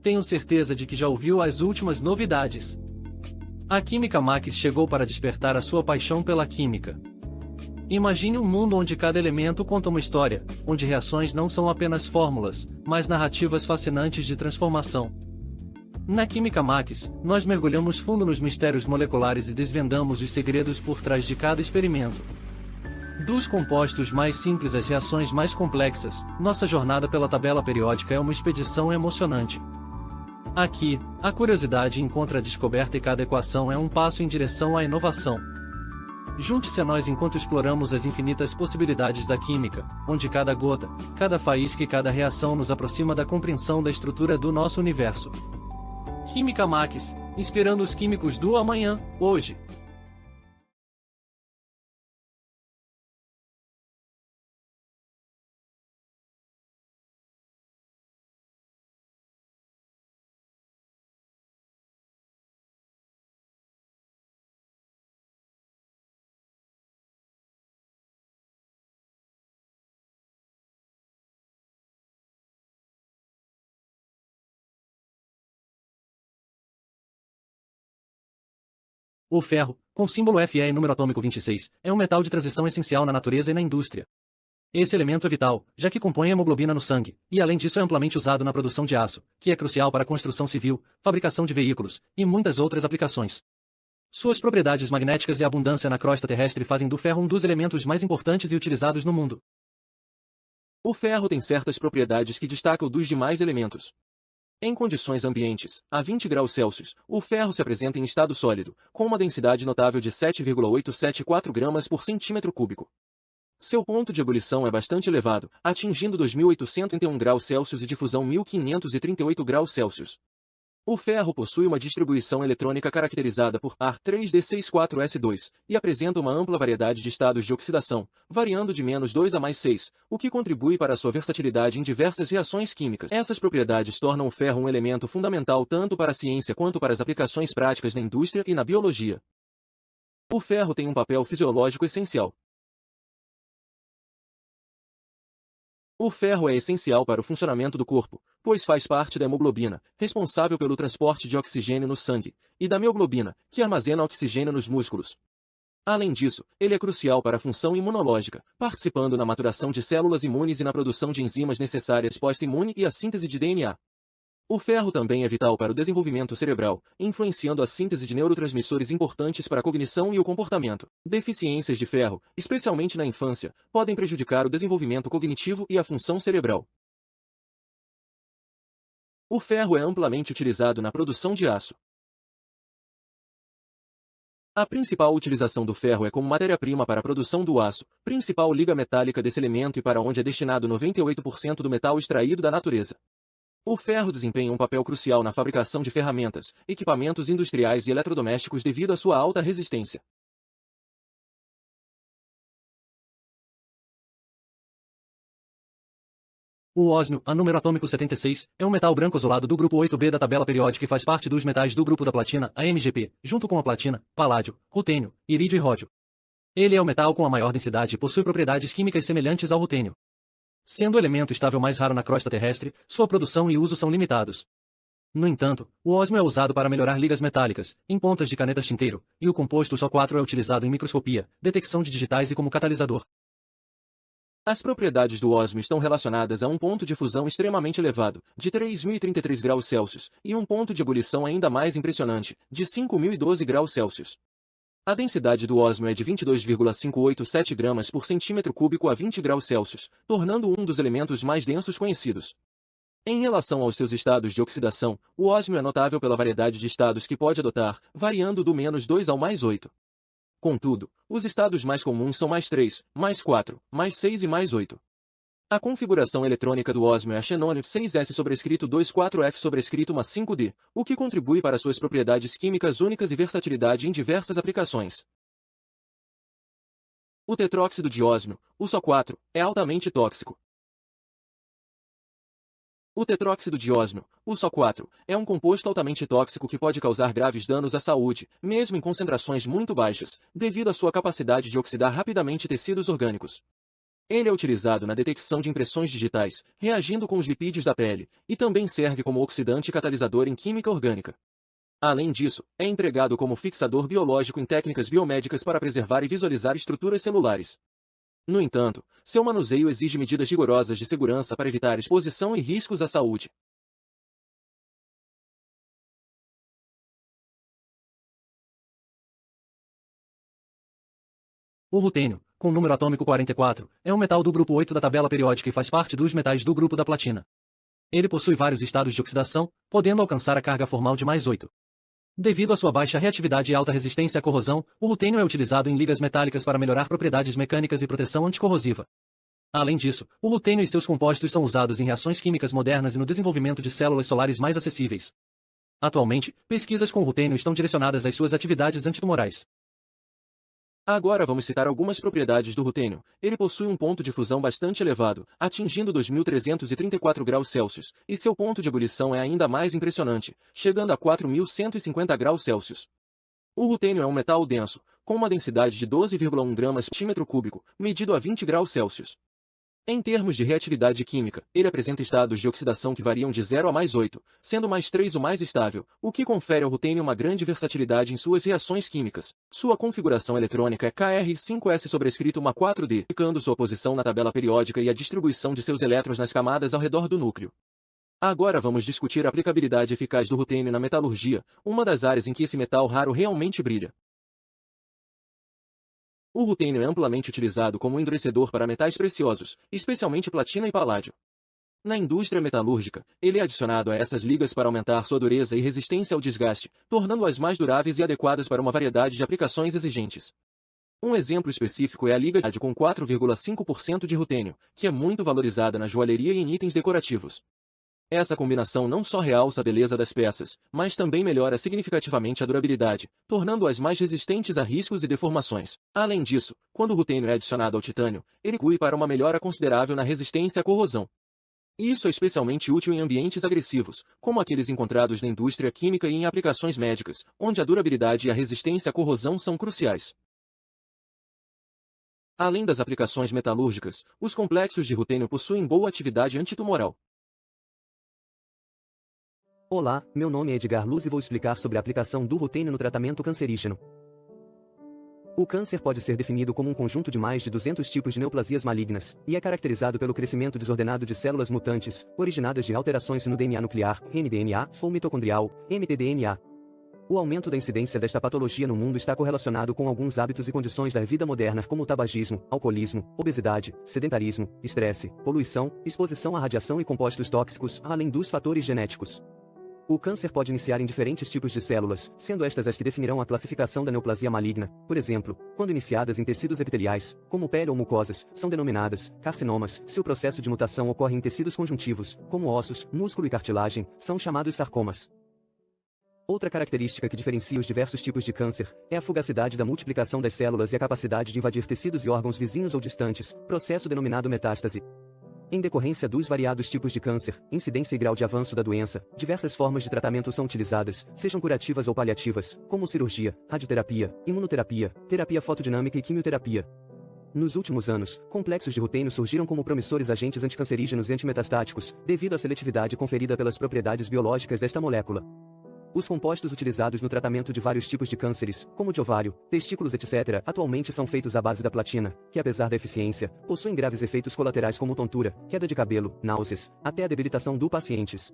Tenho certeza de que já ouviu as últimas novidades. A Química Max chegou para despertar a sua paixão pela química. Imagine um mundo onde cada elemento conta uma história, onde reações não são apenas fórmulas, mas narrativas fascinantes de transformação. Na Química Max, nós mergulhamos fundo nos mistérios moleculares e desvendamos os segredos por trás de cada experimento. Dos compostos mais simples às reações mais complexas, nossa jornada pela tabela periódica é uma expedição emocionante. Aqui, a curiosidade encontra a descoberta e cada equação é um passo em direção à inovação. Junte-se a nós enquanto exploramos as infinitas possibilidades da química, onde cada gota, cada faísca e cada reação nos aproxima da compreensão da estrutura do nosso universo. Química Max, inspirando os químicos do amanhã, hoje. O ferro, com símbolo Fe e número atômico 26, é um metal de transição essencial na natureza e na indústria. Esse elemento é vital, já que compõe a hemoglobina no sangue, e além disso é amplamente usado na produção de aço, que é crucial para a construção civil, fabricação de veículos, e muitas outras aplicações. Suas propriedades magnéticas e abundância na crosta terrestre fazem do ferro um dos elementos mais importantes e utilizados no mundo. O ferro tem certas propriedades que destacam dos demais elementos. Em condições ambientes, a 20 graus Celsius, o ferro se apresenta em estado sólido, com uma densidade notável de 7,874 gramas por centímetro cúbico. Seu ponto de ebulição é bastante elevado, atingindo 2.831 graus Celsius e difusão 1.538 graus Celsius. O ferro possui uma distribuição eletrônica caracterizada por Ar3D64S2 e apresenta uma ampla variedade de estados de oxidação, variando de -2 a +6, o que contribui para a sua versatilidade em diversas reações químicas. Essas propriedades tornam o ferro um elemento fundamental tanto para a ciência quanto para as aplicações práticas na indústria e na biologia. O ferro tem um papel fisiológico essencial. O ferro é essencial para o funcionamento do corpo, pois faz parte da hemoglobina, responsável pelo transporte de oxigênio no sangue, e da mioglobina, que armazena oxigênio nos músculos. Além disso, ele é crucial para a função imunológica, participando na maturação de células imunes e na produção de enzimas necessárias pós-imune e a síntese de DNA. O ferro também é vital para o desenvolvimento cerebral, influenciando a síntese de neurotransmissores importantes para a cognição e o comportamento. Deficiências de ferro, especialmente na infância, podem prejudicar o desenvolvimento cognitivo e a função cerebral. O ferro é amplamente utilizado na produção de aço. A principal utilização do ferro é como matéria-prima para a produção do aço, principal liga metálica desse elemento e para onde é destinado 98% do metal extraído da natureza. O ferro desempenha um papel crucial na fabricação de ferramentas, equipamentos industriais e eletrodomésticos devido à sua alta resistência. O ósmio, a número atômico 76, é um metal branco azulado do grupo 8B da tabela periódica e faz parte dos metais do grupo da platina, a MgP, junto com a platina, paládio, rutênio, irídio e ródio. Ele é o metal com a maior densidade e possui propriedades químicas semelhantes ao rutênio. Sendo o elemento estável mais raro na crosta terrestre, sua produção e uso são limitados. No entanto, o ósmio é usado para melhorar ligas metálicas, em pontas de canetas tinteiro, e o composto SO4 é utilizado em microscopia, detecção de digitais e como catalisador. As propriedades do ósmio estão relacionadas a um ponto de fusão extremamente elevado, de 3.033 graus Celsius, e um ponto de ebulição ainda mais impressionante, de 5.012 graus Celsius. A densidade do ósmio é de 22,587 gramas por centímetro cúbico a 20 graus Celsius, tornando-o um dos elementos mais densos conhecidos. Em relação aos seus estados de oxidação, o ósmio é notável pela variedade de estados que pode adotar, variando do -2 ao +8. Contudo, os estados mais comuns são +3, +4, +6 e +8. A configuração eletrônica do ósmio é a xenônio 6s24F5D, o que contribui para suas propriedades químicas únicas e versatilidade em diversas aplicações. O tetróxido de ósmio, o SO4, é altamente tóxico. O tetróxido de ósmio, o SO4, é um composto altamente tóxico que pode causar graves danos à saúde, mesmo em concentrações muito baixas, devido à sua capacidade de oxidar rapidamente tecidos orgânicos. Ele é utilizado na detecção de impressões digitais, reagindo com os lipídios da pele, e também serve como oxidante e catalisador em química orgânica. Além disso, é empregado como fixador biológico em técnicas biomédicas para preservar e visualizar estruturas celulares. No entanto, seu manuseio exige medidas rigorosas de segurança para evitar exposição e riscos à saúde. O rutênio, com número atômico 44, é um metal do grupo 8 da tabela periódica e faz parte dos metais do grupo da platina. Ele possui vários estados de oxidação, podendo alcançar a carga formal de mais 8. Devido à sua baixa reatividade e alta resistência à corrosão, o rutênio é utilizado em ligas metálicas para melhorar propriedades mecânicas e proteção anticorrosiva. Além disso, o rutênio e seus compostos são usados em reações químicas modernas e no desenvolvimento de células solares mais acessíveis. Atualmente, pesquisas com o rutênio estão direcionadas às suas atividades antitumorais. Agora vamos citar algumas propriedades do rutênio. Ele possui um ponto de fusão bastante elevado, atingindo 2.334 graus Celsius, e seu ponto de ebulição é ainda mais impressionante, chegando a 4.150 graus Celsius. O rutênio é um metal denso, com uma densidade de 12,1 gramas por centímetro cúbico, medido a 20 graus Celsius. Em termos de reatividade química, ele apresenta estados de oxidação que variam de 0 a mais 8, sendo mais 3 o mais estável, o que confere ao rutênio uma grande versatilidade em suas reações químicas. Sua configuração eletrônica é Kr5s sobrescrito uma 4D, indicando sua posição na tabela periódica e a distribuição de seus elétrons nas camadas ao redor do núcleo. Agora vamos discutir a aplicabilidade eficaz do rutênio na metalurgia, uma das áreas em que esse metal raro realmente brilha. O rutênio é amplamente utilizado como endurecedor para metais preciosos, especialmente platina e paládio. Na indústria metalúrgica, ele é adicionado a essas ligas para aumentar sua dureza e resistência ao desgaste, tornando-as mais duráveis e adequadas para uma variedade de aplicações exigentes. Um exemplo específico é a liga com 4,5% de rutênio, que é muito valorizada na joalheria e em itens decorativos. Essa combinação não só realça a beleza das peças, mas também melhora significativamente a durabilidade, tornando-as mais resistentes a riscos e deformações. Além disso, quando o rutênio é adicionado ao titânio, ele contribui para uma melhora considerável na resistência à corrosão. Isso é especialmente útil em ambientes agressivos, como aqueles encontrados na indústria química e em aplicações médicas, onde a durabilidade e a resistência à corrosão são cruciais. Além das aplicações metalúrgicas, os complexos de rutênio possuem boa atividade antitumoral. Olá, meu nome é Edgar Luz e vou explicar sobre a aplicação do rutênio no tratamento cancerígeno. O câncer pode ser definido como um conjunto de mais de 200 tipos de neoplasias malignas, e é caracterizado pelo crescimento desordenado de células mutantes, originadas de alterações no DNA nuclear, mDNA, ou mitocondrial, mtDNA. O aumento da incidência desta patologia no mundo está correlacionado com alguns hábitos e condições da vida moderna como o tabagismo, alcoolismo, obesidade, sedentarismo, estresse, poluição, exposição à radiação e compostos tóxicos, além dos fatores genéticos. O câncer pode iniciar em diferentes tipos de células, sendo estas as que definirão a classificação da neoplasia maligna. Por exemplo, quando iniciadas em tecidos epiteliais, como pele ou mucosas, são denominadas carcinomas. Se o processo de mutação ocorre em tecidos conjuntivos, como ossos, músculo e cartilagem, são chamados sarcomas. Outra característica que diferencia os diversos tipos de câncer é a fugacidade da multiplicação das células e a capacidade de invadir tecidos e órgãos vizinhos ou distantes, processo denominado metástase. Em decorrência dos variados tipos de câncer, incidência e grau de avanço da doença, diversas formas de tratamento são utilizadas, sejam curativas ou paliativas, como cirurgia, radioterapia, imunoterapia, terapia fotodinâmica e quimioterapia. Nos últimos anos, complexos de rutênio surgiram como promissores agentes anticancerígenos e antimetastáticos, devido à seletividade conferida pelas propriedades biológicas desta molécula. Os compostos utilizados no tratamento de vários tipos de cânceres, como de ovário, testículos etc., atualmente são feitos à base da platina, que apesar da eficiência, possuem graves efeitos colaterais como tontura, queda de cabelo, náuseas, até a debilitação do pacientes.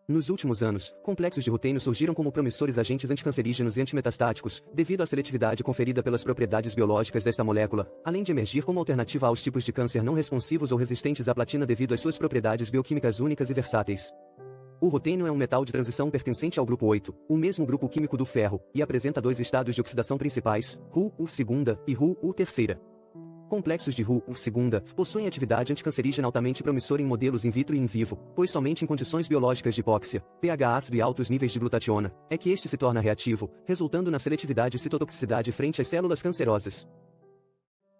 Nos últimos anos, complexos de rutênio surgiram como promissores agentes anticancerígenos e antimetastáticos, devido à seletividade conferida pelas propriedades biológicas desta molécula, além de emergir como alternativa aos tipos de câncer não responsivos ou resistentes à platina devido às suas propriedades bioquímicas únicas e versáteis. O rutênio é um metal de transição pertencente ao grupo 8, o mesmo grupo químico do ferro, e apresenta dois estados de oxidação principais, Ru-U2 e Ru-U3. Complexos de Ru-U2 possuem atividade anticancerígena altamente promissora em modelos in vitro e in vivo, pois somente em condições biológicas de hipóxia, pH ácido e altos níveis de glutationa, é que este se torna reativo, resultando na seletividade e citotoxicidade frente às células cancerosas.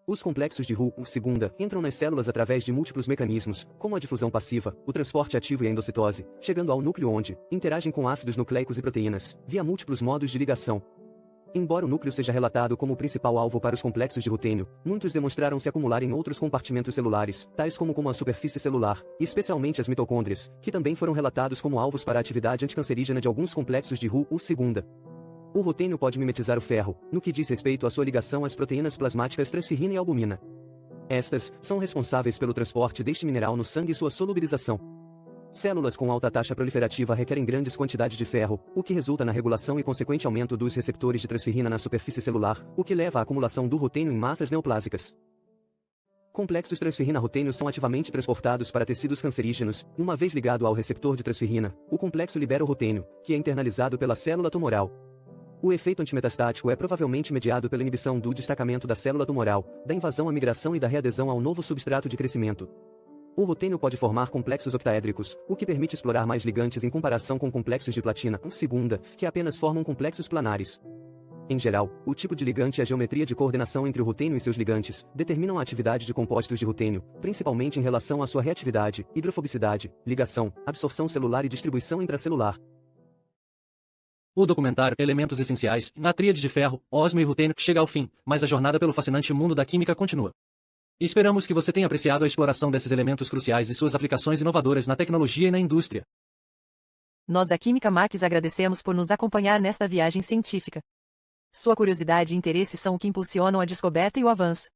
Os complexos de Ru-U2 entram nas células através de múltiplos mecanismos, como a difusão passiva, o transporte ativo e a endocitose, chegando ao núcleo onde interagem com ácidos nucleicos e proteínas, via múltiplos modos de ligação. Embora o núcleo seja relatado como o principal alvo para os complexos de rutênio, muitos demonstraram se acumular em outros compartimentos celulares, tais como a superfície celular, e especialmente as mitocôndrias, que também foram relatados como alvos para a atividade anticancerígena de alguns complexos de Ru-2. O rutênio pode mimetizar o ferro, no que diz respeito à sua ligação às proteínas plasmáticas transferrina e albumina. Estas são responsáveis pelo transporte deste mineral no sangue e sua solubilização. Células com alta taxa proliferativa requerem grandes quantidades de ferro, o que resulta na regulação e consequente aumento dos receptores de transferrina na superfície celular, o que leva à acumulação do rutênio em massas neoplásicas. Complexos transferrina-rutênio são ativamente transportados para tecidos cancerígenos, e uma vez ligado ao receptor de transferrina, o complexo libera o rutênio, que é internalizado pela célula tumoral. O efeito antimetastático é provavelmente mediado pela inibição do destacamento da célula tumoral, da invasão à migração e da readesão ao novo substrato de crescimento. O rutênio pode formar complexos octaédricos, o que permite explorar mais ligantes em comparação com complexos de platina, que apenas formam complexos planares. Em geral, o tipo de ligante e a geometria de coordenação entre o rutênio e seus ligantes determinam a atividade de compósitos de rutênio, principalmente em relação à sua reatividade, hidrofobicidade, ligação, absorção celular e distribuição intracelular. O documentário Elementos Essenciais, na tríade de ferro, ósmio e rutênio, chega ao fim, mas a jornada pelo fascinante mundo da química continua. Esperamos que você tenha apreciado a exploração desses elementos cruciais e suas aplicações inovadoras na tecnologia e na indústria. Nós da Química Max agradecemos por nos acompanhar nesta viagem científica. Sua curiosidade e interesse são o que impulsionam a descoberta e o avanço.